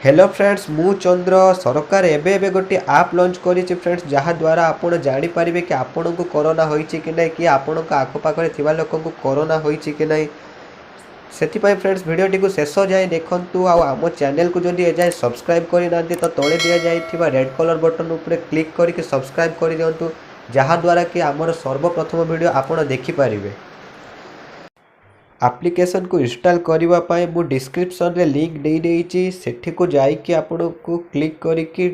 Hello friends मु चंद्र सरकार एबे गोटे आप लॉन्च करी फ्रेंड्स जहाँ द्वारा आपण जानी पारिबे कि आपण को कोरोना होईची कि नहीं कि आपण आख पाखे थिबा लोक को कोरोना होईची कि नहीं सेतिपाई फ्रेंड्स वीडियोटी को शेष जाए देखंतु आम चैनल को जदि एजाए सब्सक्राइब करना तो तले दि जाइथिबा रेड कलर बटन उपरे क्लिक करके सब्सक्राइब कर दियंतु जहाँ द्वारा कि आमर सर्वप्रथम वीडियो आपण देखि पारिबे। एप्लिकेशन को इंस्टॉल करने पाए मु डिस्क्रिप्शन रे लिंक दे देइछि सेठी को जाई कि आपण को क्लिक करिकि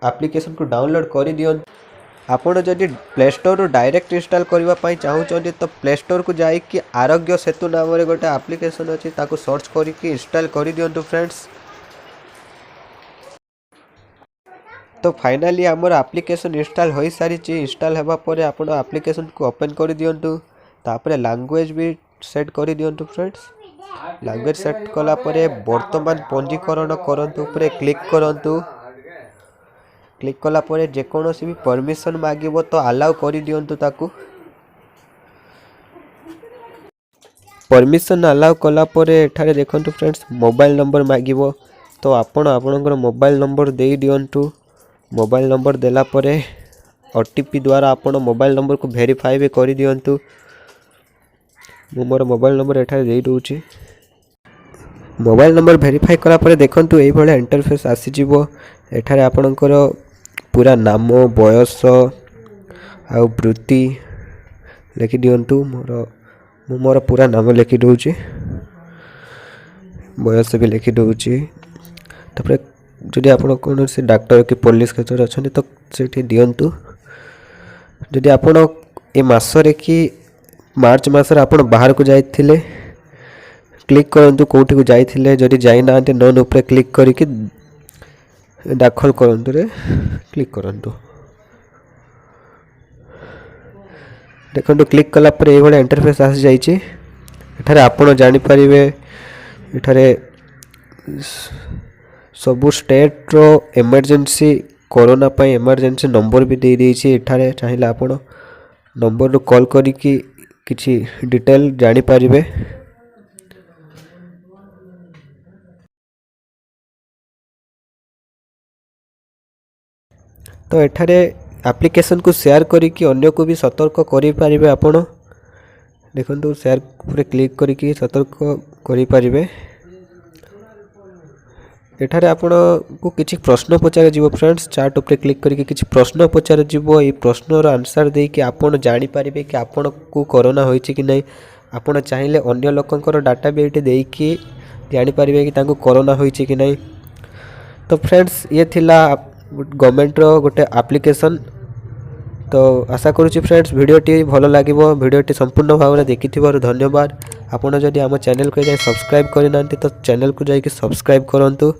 एप्लिकेशन को डाउनलोड कर दियन। आपण जदि प्ले स्टोर रो डायरेक्ट इंस्टॉल करबा पाई चाहूचंदी तो प्ले स्टोर को जाई कि आरोग्य सेतु नाम रे गोटे एप्लिकेशन अछि ताको सर्च करिकि इंस्टॉल कर दियंतु फ्रेंड्स। तो फाइनली आमर एप्लिकेशन इंस्टॉल हो सारी इंस्टॉल हेबा परे आपण एप्लिकेशन को ओपन कर दियंतु तापर लैंग्वेज भी सेट कर दियंतु फ्रेंड्स। लैंग्वेज सेट कला परे वर्तमान पंजीकरण करंतु ऊपर क्लिक करंतु। क्लिक कला परे जेकोनोसी भी परमिशन मागिबो तो अलाउ कर दियंतु ताकू। परमिशन अलाउ कला परे एठारे देखंतु फ्रेंड्स मोबाइल नंबर मागिबो तो आपण आपनकर मोबाइल नंबर दे दियंतु। मोबाइल नंबर देला परे ओटीपी द्वारा आपण मोबाइल नंबर को वेरीफाई भी कर दियंतु। मु मोर मोबाइल नंबर एठारे दे दूची। मोबाइल नंबर वेरीफाई कला परे देखंतु एई भले इंटरफेस आसी जिवो। एठारे आपनकर पूरा नाम बयस आ वृत्ति लिखि दियंतु। मु मोर पूरा नाम लिखि दूची बयस भी लिखि दूची। तापर जदि आपण कोन से डॉक्टर कि पुलिस क्षेत्र अछन तो सेठी दियंतु। जदि आपण ए मास रे कि मार्च मास रे आपण बाहर को जाइथिले क्लिक करंतु कोठी को जाइथिले जदि जाई नांते नन ऊपर क्लिक करिकि दाखल करंतु रे क्लिक करंतु। देखंतु क्लिक कला पर ए भले इंटरफेस आसी जाइछि। एठारे आपण जानि परिबे एठारे सबु स्टेट रो इमरजेंसी कोरोना पाई इमरजेंसी नंबर भी दे देछि। एठारे चाहिला आपण नंबर रो कॉल करिकि किछि डिटेल जानि पारिबे। तो एठारे एप्लिकेशन को शेयर करिकि अन्य को भी सतर्क करि पारिबे। आपण देखंतु शेयर पूरे क्लिक करिकि सतर्क करि पारिबे। एठारे आपण को किछि प्रश्न पचार जीवो फ्रेंड्स। चार्ट ऊपर क्लिक करके किछि प्रश्न पचार जीवो। ए प्रश्न रो आंसर दे कि आपण जानि पारिबे कि आपण को कोरोना होइछि कि नै। आपण चाहिले अन्य लोकंकर डाटा भी एठी देई कि जानि पारिबे कि तांको कोरोना होइछि कि नै। तो फ्रेंड्स ये थिला गवर्नमेंट रो गोटे एप्लिकेशन। तो आशा करूछि फ्रेंड्स वीडियोटी भलो लागिवो। वीडियोटी संपूर्ण भाव देखिथिबारु धन्यवाद। आपण जदि आम चैनल को जाय सब्सक्राइब करिनांती तो चैनल को जाय कि सब्सक्राइब करंतु।